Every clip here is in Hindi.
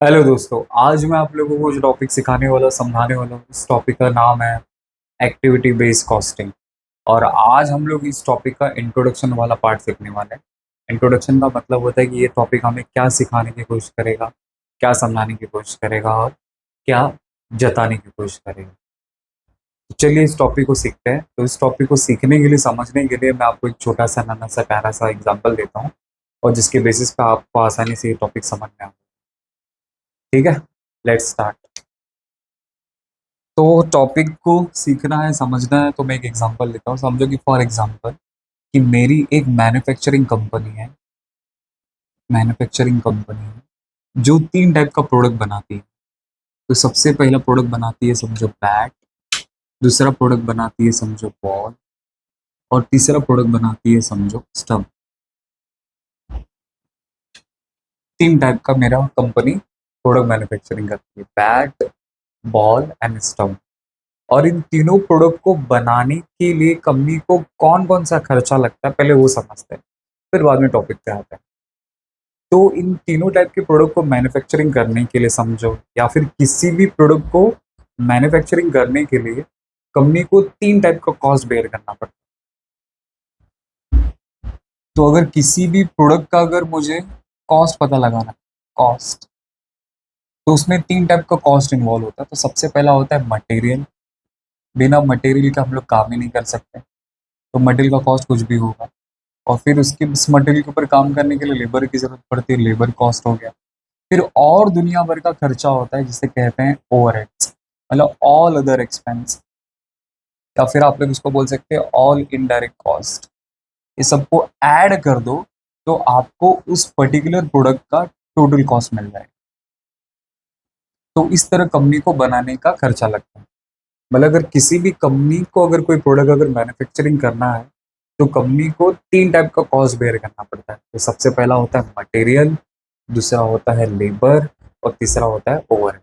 हेलो दोस्तों, आज मैं आप लोगों को जो टॉपिक सिखाने वाला समझाने वाला हूँ, उस टॉपिक का नाम है एक्टिविटी बेस्ड कॉस्टिंग। और आज हम लोग इस टॉपिक का इंट्रोडक्शन वाला पार्ट सीखने वाले हैं। इंट्रोडक्शन का मतलब होता है कि ये टॉपिक हमें क्या सिखाने की कोशिश करेगा, क्या समझाने की कोशिश करेगा और क्या जताने की कोशिश करेगा। तो चलिए इस टॉपिक को सीखते हैं। तो इस टॉपिक को सीखने के लिए, समझने के लिए मैं आपको एक छोटा सा नाना सा प्यारा सा एग्जाम्पल देता हूँ, और जिसके बेसिस पे आपको आसानी से ये टॉपिक समझ में आए। ठीक है, लेट्स स्टार्ट। तो टॉपिक को सीखना है, समझना है, तो मैं एक एग्जांपल लेता हूँ। समझो कि फॉर एग्जांपल कि मेरी एक मैन्युफैक्चरिंग कंपनी है जो 3 टाइप का प्रोडक्ट बनाती है। तो सबसे पहला प्रोडक्ट बनाती है समझो बैट, दूसरा प्रोडक्ट बनाती है समझो बॉल, और तीसरा प्रोडक्ट बनाती है समझो स्टंप। 3 टाइप का मेरा कंपनी प्रोडक्ट मैन्युफैक्चरिंग करती है, बैट, बॉल एंड स्टंप। और इन तीनों प्रोडक्ट को बनाने के लिए कंपनी को कौन कौन सा खर्चा लगता है, पहले वो समझते हैं, फिर बाद में टॉपिक पे आते हैं। तो इन तीनों टाइप के प्रोडक्ट को मैन्युफैक्चरिंग करने के लिए समझो, या फिर किसी भी प्रोडक्ट को मैन्युफैक्चरिंग करने के लिए कंपनी को 3 टाइप का कॉस्ट बेयर करना पड़ता है। तो अगर किसी भी प्रोडक्ट का अगर मुझे कॉस्ट पता लगाना, कॉस्ट, तो उसमें 3 टाइप का कॉस्ट इन्वॉल्व होता है। तो सबसे पहला होता है मटेरियल। बिना मटेरियल का हम लोग काम ही नहीं कर सकते, तो मटेरियल का कॉस्ट कुछ भी होगा। और फिर उसके उस मटेरियल के ऊपर काम करने के लिए लेबर की जरूरत पड़ती है, लेबर कॉस्ट हो गया। फिर और दुनिया भर का खर्चा होता है जिसे कहते हैं ओवरहेड्स, मतलब ऑल अदर एक्सपेंस, या फिर आप लोग इसको बोल सकते हैं ऑल इनडायरेक्ट कॉस्ट। ये सबको ऐड कर दो तो आपको उस पर्टिकुलर प्रोडक्ट का टोटल कॉस्ट मिल जाएगा। तो इस तरह कंपनी को बनाने का खर्चा लगता है। मतलब अगर किसी भी कंपनी को अगर कोई प्रोडक्ट अगर मैन्युफैक्चरिंग करना है, तो कंपनी को 3 टाइप का कॉस्ट बेयर करना पड़ता है। तो सबसे पहला होता है मटेरियल, दूसरा होता है लेबर, और तीसरा होता है ओवरहेड।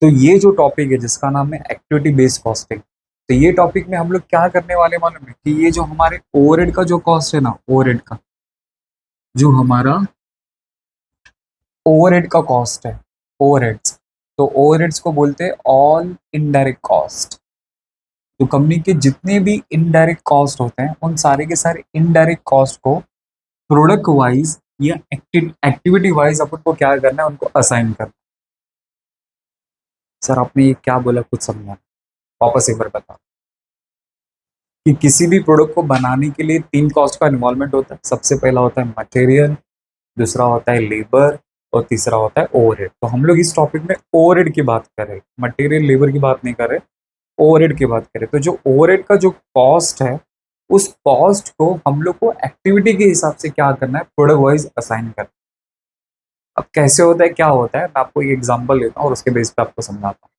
तो ये जो टॉपिक है जिसका नाम है एक्टिविटी बेस्ड कॉस्टिंग, तो ये टॉपिक में हम लोग क्या करने वाले मालूम है कि ये जो हमारे ओवरहेड का जो कॉस्ट है ना, ओवरहेड का जो हमारा ओवरहेड का कॉस्ट है, ओवरहेड्स, तो ओवरहेड्स को बोलते हैं ऑल इनडायरेक्ट कॉस्ट। तो कंपनी के जितने भी इनडायरेक्ट कॉस्ट होते हैं, उन सारे के सारे इनडायरेक्ट कॉस्ट को प्रोडक्ट वाइज या एक्टिविटी वाइज अपन को क्या करना है, उनको असाइन करना। सर आपने ये क्या बोला, कुछ समझा, वापस एक बार बताओ। कि किसी भी प्रोडक्ट को बनाने के लिए 3 कॉस्ट का इन्वॉल्वमेंट होता है। सबसे पहला होता है मटेरियल, दूसरा होता है लेबर, और तीसरा होता है ओवरहेड। तो हम लोग इस टॉपिक में ओवरहेड की बात कर रहे हैं, मटेरियल लेबर की बात नहीं कर रहे, ओवरहेड की बात करें। तो जो ओवरहेड का जो कॉस्ट है, उस कॉस्ट को हम लोग को एक्टिविटी के हिसाब से क्या करना है, प्रोडक्ट वाइज असाइन करना है। अब कैसे होता है, क्या होता है, मैं आपको एक एग्जांपल लेता हूँ और उसके बेस पे आपको समझाता हूँ।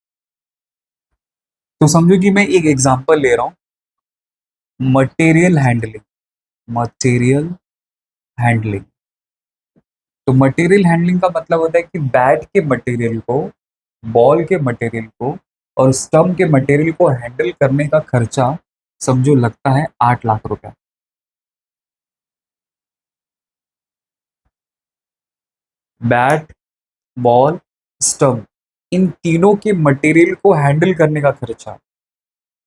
तो समझो कि मैं एक एग्जांपल ले रहा हूँ, मटेरियल हैंडलिंग। मटेरियल हैंडलिंग, तो मटेरियल हैंडलिंग का मतलब होता है कि बैट के मटेरियल को, बॉल के मटेरियल को और स्टंप के मटेरियल को हैंडल करने का खर्चा समझो लगता है 8 लाख रुपए। बैट, बॉल, स्टंप, इन तीनों के मटेरियल को हैंडल करने का खर्चा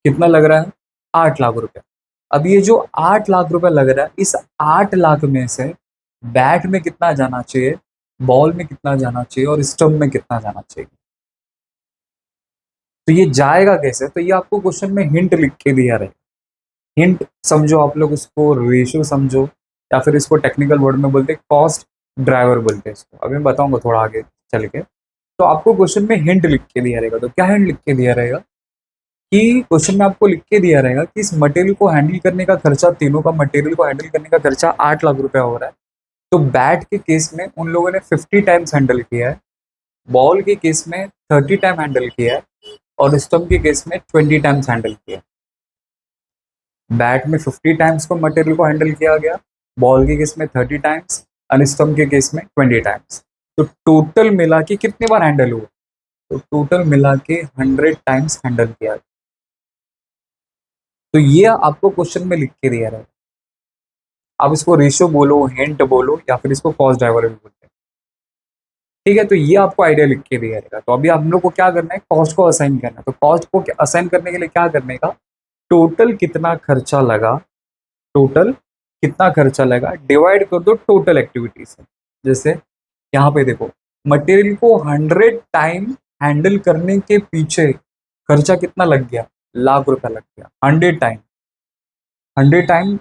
कितना लग रहा है, 8 लाख रुपए। अब ये जो 8 लाख रुपए लग रहा है, इस 8 लाख में से बैट में कितना जाना चाहिए, बॉल में कितना जाना चाहिए और स्टंप में कितना जाना चाहिए। तो ये जाएगा कैसे, तो ये आपको क्वेश्चन में हिंट लिख के दिया रहेगा। हिंट समझो, आप लोग उसको रेशियो समझो, या फिर इसको टेक्निकल वर्ड में बोलते हैं कॉस्ट ड्राइवर बोलते हैं इसको। अभी मैं बताऊंगा थोड़ा आगे चल के। तो आपको क्वेश्चन में हिंट लिख के दिया रहेगा। तो क्या हिंट लिख के दिया रहेगा कि क्वेश्चन में आपको लिख के दिया रहेगा कि इस मटेरियल को हैंडल करने का खर्चा, तीनों का मटेरियल को हैंडल करने का खर्चा 8 लाख रुपए हो रहा है। तो बैट के केस में उन लोगों ने 50 टाइम्स हैंडल किया है, बॉल के केस में 30 टाइम हैंडल किया है, और स्टम्प के केस में 20 टाइम्स हैंडल किया है। बैट में 50 टाइम्स को मटेरियल को हैंडल किया गया, बॉल के केस में 30 टाइम्स, और स्टम्प के केस में 20 टाइम्स। तो टोटल मिला के कितने बार हैंडल हुआ, तो टोटल मिला के 100 टाइम्स हैंडल किया। तो ये आपको क्वेश्चन में लिख के दिया रहेगा। आप इसको रेशियो बोलो, हिंट बोलो, या फिर इसको कॉस्ट ड्राइवर भी बोलते हैं। ठीक है, तो ये आपको आइडिया लिख के दिया रहेगा। तो अभी हम लोग को क्या करना है, कॉस्ट को असाइन करना है। तो कॉस्ट को असाइन करने के लिए क्या करने का, टोटल कितना खर्चा लगा, टोटल कितना खर्चा लगा डिवाइड कर दो टोटल एक्टिविटी से। जैसे यहाँ पे देखो, मटेरियल को 100 टाइम हैंडल करने के पीछे खर्चा कितना लग गया, लाख रुपया लग गया। 100 टाइम, 100 टाइम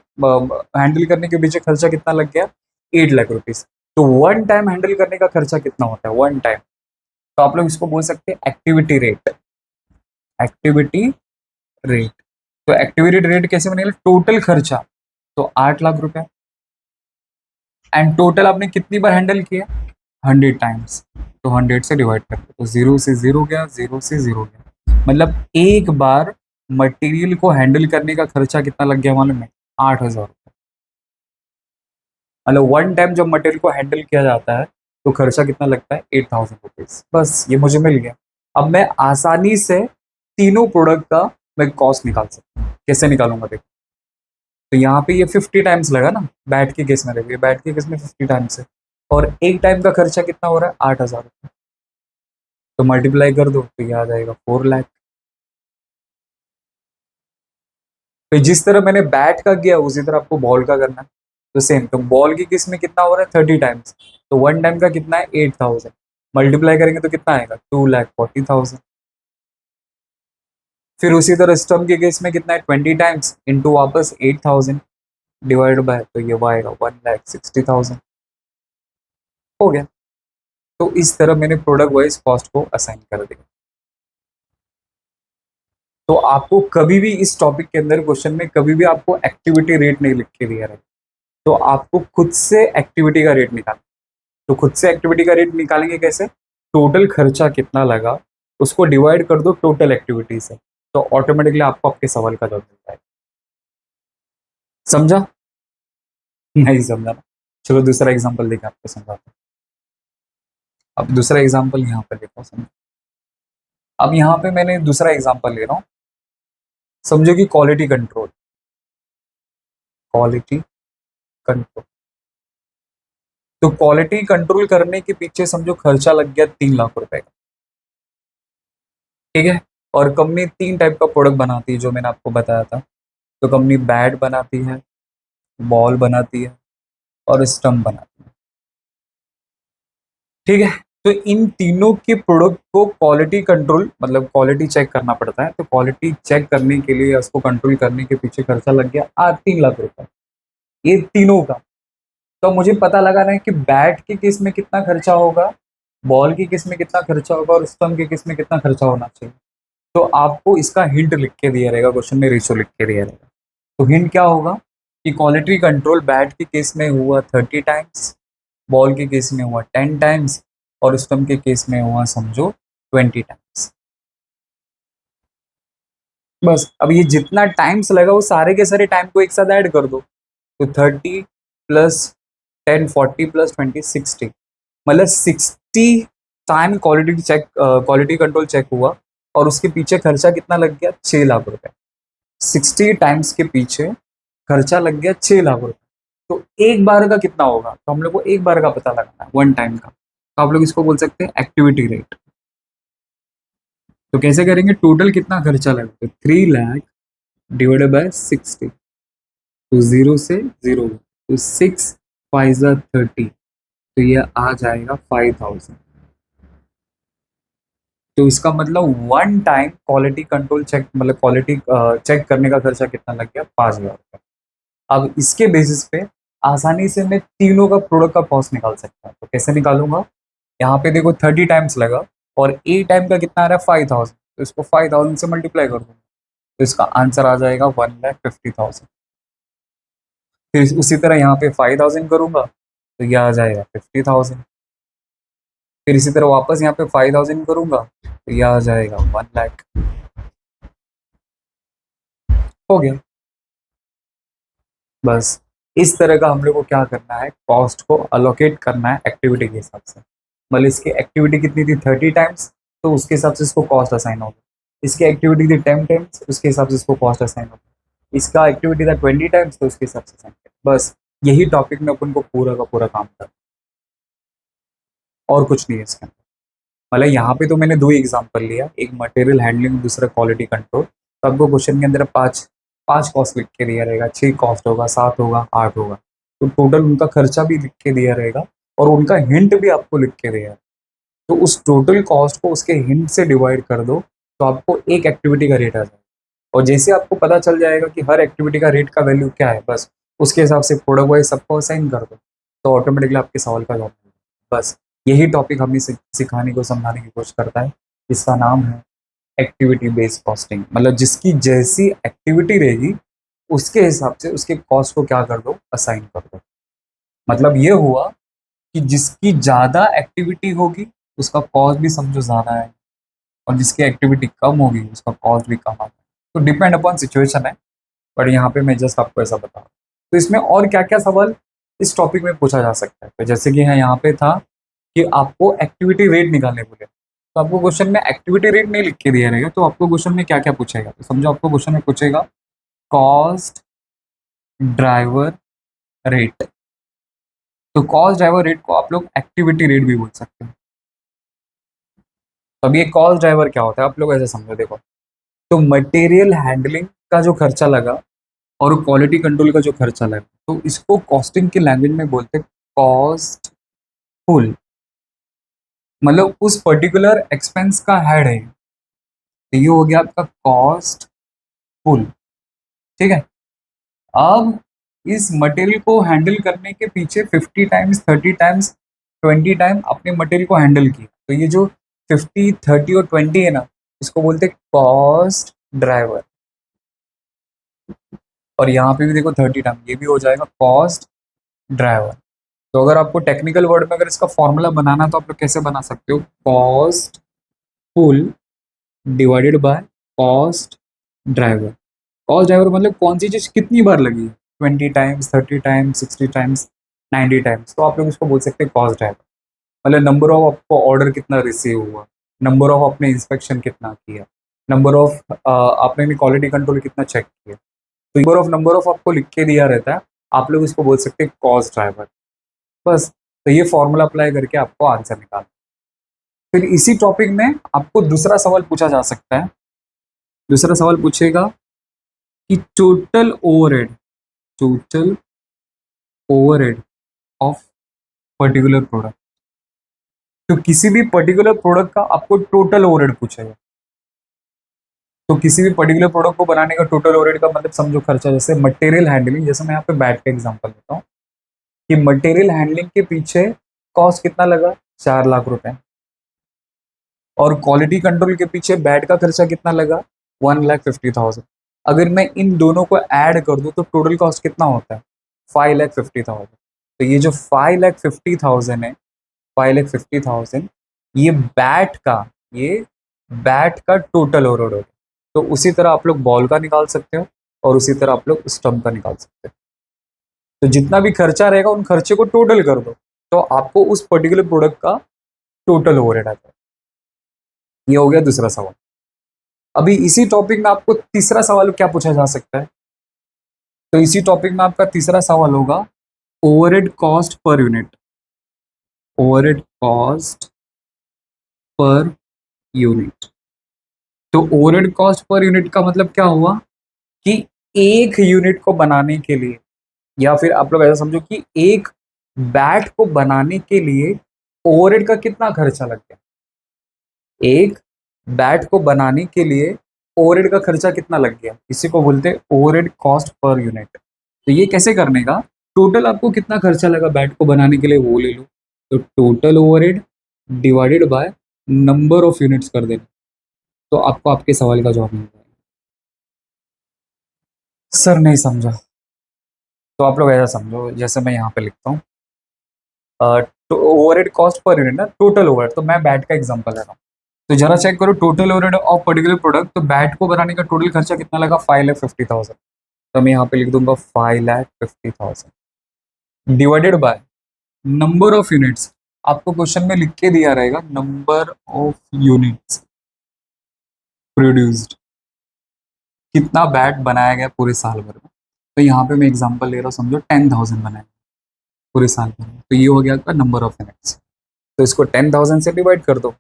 हैंडल करने के पीछे खर्चा कितना लग गया, 8 लाख रुपीज। तो 1 टाइम हैंडल करने का खर्चा कितना होता है, 1 टाइम। तो आप लोग इसको बोल सकते हैं एक्टिविटी रेट, एक्टिविटी रेट। तो एक्टिविटी रेट कैसे बनेगा, टोटल खर्चा, तो 8 लाख रुपया, एंड टोटल आपने कितनी बार हैंडल किया, 100 टाइम्स। तो 100 से डिवाइड कर दो, तो 0 से 0 गया, 0 से 0 गया। मतलब एक बार मटेरियल को हैंडल करने का खर्चा कितना लग गया मालूम है, 8,000 रुपये। मतलब 1 टाइम जब मटेरियल को हैंडल किया जाता है तो खर्चा कितना लगता है, 8,000 रुपीज। बस ये मुझे मिल गया। अब मैं आसानी से तीनों प्रोडक्ट का मैं कॉस्ट निकाल सकता हूँ। कैसे निकालूंगा देखो, तो यहाँ पे ये 50 टाइम्स लगा ना, बैट के केस में देखिए, बैट के केस में 50 टाइम्स है, और एक टाइम का खर्चा कितना हो रहा है, 8,000 रुपये। तो मल्टीप्लाई कर दो तो ये आ जाएगा 4 लाख। तो जिस तरह मैंने बैट का किया उसी तरह आपको बॉल का करना है। तो सेम, तो बॉल की किस में कितना हो रहा है, 30 टाइम्स। तो 1 टाइम का कितना है, 8,000। मल्टीप्लाई करेंगे तो कितना आएगा, 2,40,000। फिर उसी तरह स्टम्प के केस में कितना है, 20 टाइम्स इंटू वापस 8,000 डिवाइड बाय, तो ये आएगा 1,60,000। हो गया। तो इस तरह मैंने प्रोडक्ट वाइज कॉस्ट को असाइन कर दिया। तो आपको कभी भी इस टॉपिक के अंदर क्वेश्चन में कभी भी आपको एक्टिविटी रेट नहीं लिख के दिया रहा, तो आपको खुद से एक्टिविटी का रेट निकालना। तो खुद से एक्टिविटी का रेट निकालेंगे कैसे, टोटल खर्चा कितना लगा उसको डिवाइड कर दो टोटल एक्टिविटी से, तो ऑटोमेटिकली आपको आपके सवाल का जवाब मिल जाएगा। समझा, नहीं समझा ना, चलो दूसरा एग्जांपल देके आपको समझाता हूँ। अब दूसरा एग्जांपल यहाँ पर देखो, समझो। अब यहाँ पे मैंने दूसरा एग्जांपल ले रहा हूँ, समझो कि क्वालिटी कंट्रोल, क्वालिटी कंट्रोल। तो क्वालिटी कंट्रोल करने के पीछे समझो खर्चा लग गया 3 लाख रुपए का, ठीक है। और कंपनी 3 टाइप का प्रोडक्ट बनाती है जो मैंने आपको बताया था। तो कंपनी बैट बनाती है, बॉल बनाती है, और स्टंप बनाती है, ठीक है। तो इन तीनों के प्रोडक्ट को क्वालिटी कंट्रोल मतलब क्वालिटी चेक करना पड़ता है। तो क्वालिटी चेक करने के लिए, उसको कंट्रोल करने के पीछे खर्चा लग गया 3 लाख रुपए, ये तीनों का। तो मुझे पता लगाना है कि बैट के केस में कितना खर्चा होगा, बॉल के केस में कितना खर्चा होगा, और स्टंप के केस में कितना खर्चा होना चाहिए। तो आपको इसका हिंट लिख के दिया रहेगा, क्वेश्चन में रेशो लिख के दिया रहेगा। तो हिंट क्या होगा कि क्वालिटी कंट्रोल बैट के केस में हुआ 30 टाइम्स, बॉल के केस में हुआ 10 टाइम्स, और स्टम्प के केस में हुआ समझो 20 टाइम्स। बस अब ये जितना टाइम्स लगा वो सारे के सारे टाइम को एक साथ ऐड कर दो। तो 30 + 10 40 + 20 60, मतलब 60 टाइम क्वालिटी कंट्रोल चेक हुआ, और उसके पीछे खर्चा कितना लग गया, 6 लाख रुपए। 60 टाइम्स के पीछे खर्चा लग गया 6 लाख रुपए। तो एक बार का कितना होगा, तो हम लोग को एक बार का पता लगाना है, 1 टाइम का। तो आप लोग इसको बोल सकते हैं एक्टिविटी रेट। तो कैसे करेंगे, टोटल कितना खर्चा लगा, तो 3 लाख डिवाइडेड बाय 60, तो 0 से 0, तो 6 × 5 = 30, तो ये आ जाएगा 5,000। तो इसका मतलब 1 टाइम क्वालिटी कंट्रोल चेक मतलब क्वालिटी चेक करने का खर्चा कितना लग गया, 5,000 रुपये। अब इसके बेसिस पे आसानी से मैं तीनों का प्रोडक्ट का कॉस्ट निकाल सकता हूँ। तो कैसे निकालूंगा, यहाँ पे देखो 30 टाइम्स लगा, और ए टाइम का कितना आ रहा है, 5,000। तो इसको 5,000 से मल्टीप्लाई कर दूंगा, तो इसका आंसर आ जाएगा 1,50,000। फिर उसी तरह यहाँ पे 5,000 करूंगा तो यह आ जाएगा 50,000। फिर इसी तरह वापस यहाँ पे 5,000 करूंगा तो यह आ जाएगा 1 लाख। हो गया। बस इस तरह का हम लोग को क्या करना है, कॉस्ट को अलोकेट करना है एक्टिविटी के हिसाब से। मतलब इसकी एक्टिविटी कितनी थी, 30 टाइम्स, तो उसके हिसाब से इसको कॉस्ट असाइन होगा। इसकी एक्टिविटी थी 10 टाइम्स, उसके हिसाब से इसको कॉस्ट असाइन होगा। इसका एक्टिविटी था 20 टाइम्स, तो उसके हिसाब से असाइन। बस यही टॉपिक में अपन को पूरा का पूरा काम करना। और कुछ नहीं है इसके अंदर। मतलब यहाँ पे तो मैंने दो एग्जांपल लिया, एक मटेरियल हैंडलिंग, दूसरा क्वालिटी कंट्रोल। तो आपको क्वेश्चन के अंदर पांच पांच कॉस्ट लिख के दिया रहेगा, 6 कॉस्ट होगा, 7 होगा, 8 होगा। तो टोटल उनका खर्चा भी लिख के दिया रहेगा और उनका हिंट भी आपको लिख के दिया है। तो उस टोटल कॉस्ट को उसके हिंट से डिवाइड कर दो, तो आपको एक एक्टिविटी का रेट आ जाएगा। और जैसे आपको पता चल जाएगा कि हर एक्टिविटी का रेट का वैल्यू क्या है, बस उसके हिसाब से प्रोडक्ट वाइज सबको असाइन कर दो, तो ऑटोमेटिकली आपके सवाल का जवाब मिल जाएगा। बस यही टॉपिक हमें सिखाने को, समझाने की कोशिश करता है। इसका नाम है एक्टिविटी बेस्ड कॉस्टिंग। मतलब जिसकी जैसी एक्टिविटी रहेगी उसके हिसाब से उसके कॉस्ट को क्या कर दो, असाइन कर दो। मतलब ये हुआ कि जिसकी ज़्यादा एक्टिविटी होगी उसका कॉस्ट भी समझो ज़्यादा है, और जिसकी एक्टिविटी कम होगी उसका कॉस्ट भी कम आता है। तो डिपेंड अपॉन सिचुएशन है, पर यहाँ पे मैं जस्ट आपको ऐसा बता रहा हूँ। तो इसमें और क्या क्या सवाल इस टॉपिक में पूछा जा सकता है, तो जैसे कि यहाँ पे था कि आपको एक्टिविटी रेट निकालने बोले, तो आपको क्वेश्चन में एक्टिविटी रेट नहीं लिख के दिया रहेगा, तो आपको क्वेश्चन में क्या क्या पूछेगा, तो समझो आपको क्वेश्चन में पूछेगा कॉस्ट ड्राइवर रेट। तो कॉस्ट ड्राइवर रेट को आप लोग एक्टिविटी रेट भी बोल सकते हैं। तो अब ये कॉस्ट ड्राइवर क्या होता है, आप लोग ऐसे समझो, देखो। तो मटेरियल हैंडलिंग का जो खर्चा लगा और क्वालिटी कंट्रोल का जो खर्चा लगा, तो इसको कॉस्टिंग की लैंग्वेज में बोलते हैं कॉस्ट पुल। मतलब उस पर्टिकुलर एक्सपेंस का हेड है, तो ये हो गया आपका कॉस्ट पुल। ठीक है। अब इस मटेरियल को हैंडल करने के पीछे 50 टाइम्स, 30 टाइम्स, 20 टाइम अपने मटेरियल को हैंडल किया, तो ये जो 50, 30 और 20 है ना, इसको बोलते हैं कॉस्ट ड्राइवर। और यहाँ पे भी देखो 30 टाइम, ये भी हो जाएगा कॉस्ट ड्राइवर। तो अगर आपको टेक्निकल वर्ड में अगर इसका फॉर्मूला बनाना, तो आप लोग कैसे बना सकते हो, cost pool divided by cost driver. Cost driver मतलब कौन सी चीज कितनी बार लगी है, 20 टाइम्स, 30 टाइम्स, 60 टाइम्स, 90 टाइम्स, तो आप लोग इसको बोल सकते हैं कॉस्ट ड्राइवर। मतलब नंबर ऑफ आपको ऑर्डर कितना रिसीव हुआ, नंबर ऑफ आपने इंस्पेक्शन कितना किया, नंबर ऑफ आपने क्वालिटी कंट्रोल कितना चेक किया, तो नंबर ऑफ आपको लिख के दिया रहता है, आप लोग इसको बोल सकते हैं कॉस्ट ड्राइवर। बस। तो ये फॉर्मूला अप्लाई करके आपको आंसर निकालना। फिर इसी टॉपिक में आपको दूसरा सवाल पूछा जा सकता है। दूसरा सवाल पूछेगा कि total overhead of particular product. तो किसी भी पर्टिकुलर प्रोडक्ट का आपको टोटल ओवरहेड पूछेगा। तो किसी भी पर्टिकुलर प्रोडक्ट को बनाने का टोटल ओवरहेड का मतलब समझो खर्चा, जैसे मटेरियल हैंडलिंग, जैसे मैं यहाँ पे बैट का एग्जांपल देता हूँ कि मटेरियल हैंडलिंग के पीछे कॉस्ट कितना लगा, 4 लाख रुपए। और क्वालिटी कंट्रोल के पीछे बैट का खर्चा कितना लगा, 1,50,000। अगर मैं इन दोनों को ऐड कर दूं तो टोटल कॉस्ट कितना होता है, 5,50,000। तो ये जो 5,50,000 है, 5,50,000, ये बैट का ये बैट का टोटल ओवरहेड होगा। तो उसी तरह आप लोग बॉल का निकाल सकते हो और उसी तरह आप लोग स्टंप का निकाल सकते हो। तो जितना भी खर्चा रहेगा उन खर्चे को टोटल कर दो, तो आपको उस पर्टिकुलर प्रोडक्ट का टोटल ओवरहेड आता है। ये हो गया दूसरा सवाल। अभी इसी टॉपिक में आपको तीसरा सवाल क्या पूछा जा सकता है, तो इसी टॉपिक में आपका तीसरा सवाल होगा overhead cost per unit. Overhead cost per unit. तो ओवरहेड कॉस्ट पर यूनिट का मतलब क्या हुआ कि एक यूनिट को बनाने के लिए, या फिर आप लोग ऐसा समझो कि एक बैट को बनाने के लिए ओवरहेड का कितना खर्चा लग गया। एक बैट को बनाने के लिए ओवरहेड का खर्चा कितना लग गया, इसी को बोलते हैं ओवरहेड कॉस्ट पर यूनिट। तो ये कैसे करने का, टोटल आपको कितना खर्चा लगा बैट को बनाने के लिए वो ले लो, तो total overhead divided by number of units कर देना, तो आपको आपके सवाल का जवाब मिल जाएगा। सर नहीं समझा, तो आप लोग ऐसा समझो, जैसे मैं यहाँ पे लिखता हूँ तो ओवरहेड कॉस्ट पर यूनिट ना, टोटल ओवरहेड। तो मैं बैट का एग्जांपल ले रहा हूँ, तो जरा चेक करो total overhead of particular product. तो बैट को बनाने का टोटल खर्चा कितना लगा, 5,50,000। तो मैं यहाँ पे लिख दूंगा 5,50,000 divided by number of units. आपको क्वेश्चन में लिख के दिया रहेगा नंबर ऑफ यूनिट्स प्रोड्यूस्ड, कितना बैट बनाया गया पूरे साल भर में। तो यहाँ पे मैं एग्जांपल ले रहा हूँ, समझो 10,000 बनाए पूरे साल भर में, तो ये हो गया आपका नंबर ऑफ यूनिट्स। तो इसको 10,000 से डिवाइड कर दो,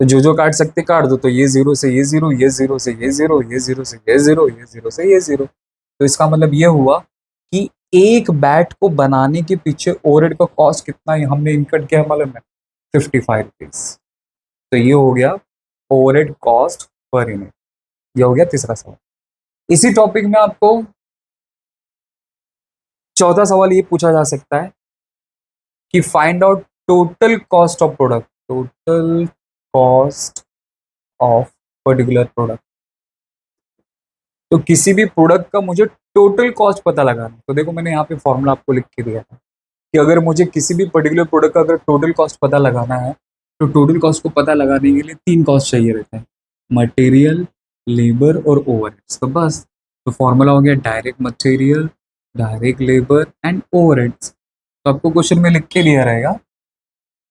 तो जो जो काट सकते काट दो। तो ये जीरो से ये जीरो, ये जीरो से ये जीरो, ये जीरो से ये जीरो, ये जीरो से ये जीरो। तो इसका मतलब ये हुआ कि एक बैट को बनाने के पीछे ओवरहेड का कॉस्ट कितना है हमने इनकट किया मालूम है, 55 रुपीज। तो ये हो गया ओवरहेड कॉस्ट पर यूनिट। ये हो गया तीसरा सवाल। इसी टॉपिक में आपको चौथा सवाल ये पूछा जा सकता है कि find out total cost of product, total cost of particular product. तो किसी भी प्रोडक्ट का मुझे टोटल कॉस्ट पता लगाना है। तो देखो मैंने यहाँ पे फॉर्मूला आपको लिख के दिया था कि अगर मुझे किसी भी पर्टिकुलर प्रोडक्ट का अगर टोटल कॉस्ट पता लगाना है, तो टोटल कॉस्ट को पता लगाने के लिए तीन कॉस्ट चाहिए रहते हैं, मटेरियल, लेबर और ओवरहेड्स। तो बस, तो फॉर्मूला हो गया direct material, direct labour and overheads. तो आपको क्वेश्चन में लिख के दिया रहेगा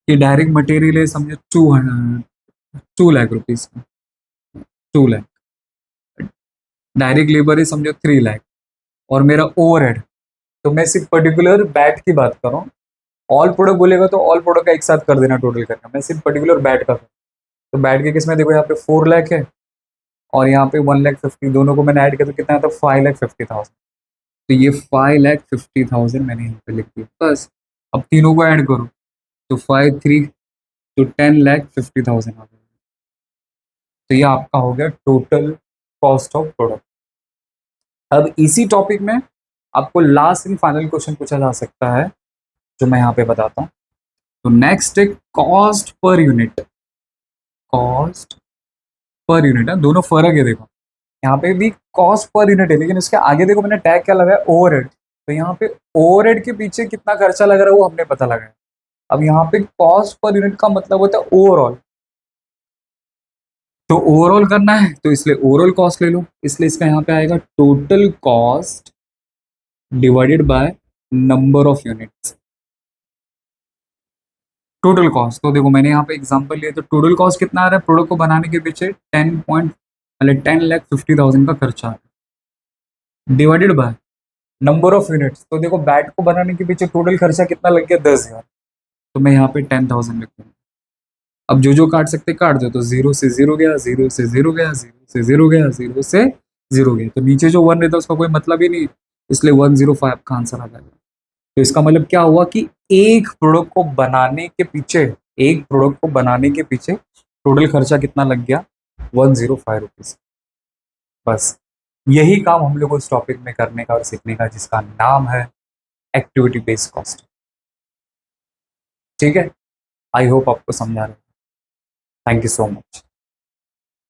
कि डायरेक्ट मटेरियल है समझो 2 lakh rupees, 2 lakh. Direct labour है समझो 3 लाख। और मेरा ओवरहेड, तो मैं सिर्फ पर्टिकुलर बैट की बात कर रहा हूँ। ऑल प्रोडक्ट बोलेगा तो ऑल प्रोडक्ट का एक साथ कर देना टोटल करना, मैं सिर्फ पर्टिकुलर बैट का। तो बैट के केस में देखो यहाँ पे 4 लाख है और यहाँ पे 1,50,000, दोनों को मैंने ऐड किया तो कितना आता है 5,50,000। तो ये 5,50,000 मैंने यहाँ पे लिख दिया बस। अब तीनों को ऐड करो तो 5 3, तो 10,50,000 आ गया। तो ये आपका हो गया टोटल कॉस्ट ऑफ प्रोडक्ट। अब इसी टॉपिक में आपको लास्ट एंड फाइनल क्वेश्चन पूछा जा सकता है जो मैं यहाँ पे बताता हूँ। तो नेक्स्ट है cost per unit. Cost per unit है, दोनों फर्क है देखो। यहाँ पे भी कॉस्ट पर यूनिट है लेकिन उसके आगे देखो मैंने टैग क्या लगाया, ओवरहेड। तो यहाँ पे ओवरहेड के पीछे कितना खर्चा लग रहा है वो हमने पता लगाया। अब यहाँ पे कॉस्ट पर यूनिट का मतलब होता है ओवरऑल। तो ओवरऑल करना है तो इसलिए ओवरऑल कॉस्ट ले लो, इसलिए इसका यहाँ पे आएगा total cost divided by number of units. Total cost, तो देखो मैंने यहाँ पे एग्जांपल लिया तो टोटल कॉस्ट कितना आ रहा है प्रोडक्ट को बनाने के पीछे 10,50,000 का खर्चा आ रहा है, divided by number of units. तो देखो बैट को बनाने के पीछे टोटल खर्चा कितना लग गया 10,000, तो मैं यहाँ पे 10,000 लिख दूंगा। अब जो जो काट सकते काट दो, तो जीरो से जीरो गया, जीरो से जीरो गया, जीरो से जीरो गया, जीरो से जीरो गया। तो नीचे जो 1 रहता है उसका कोई मतलब ही नहीं, इसलिए 105 का आंसर आ जाएगा। तो इसका मतलब क्या हुआ कि एक प्रोडक्ट को बनाने के पीछे, एक प्रोडक्ट को बनाने के पीछे टोटल खर्चा कितना लग गया 105 रुपीज। बस यही काम हम लोग को इस टॉपिक में करने का और सीखने का, जिसका नाम है एक्टिविटी बेस्ड कॉस्ट। ठीक है, आई होप आपको समझा रहे। Thank you so much.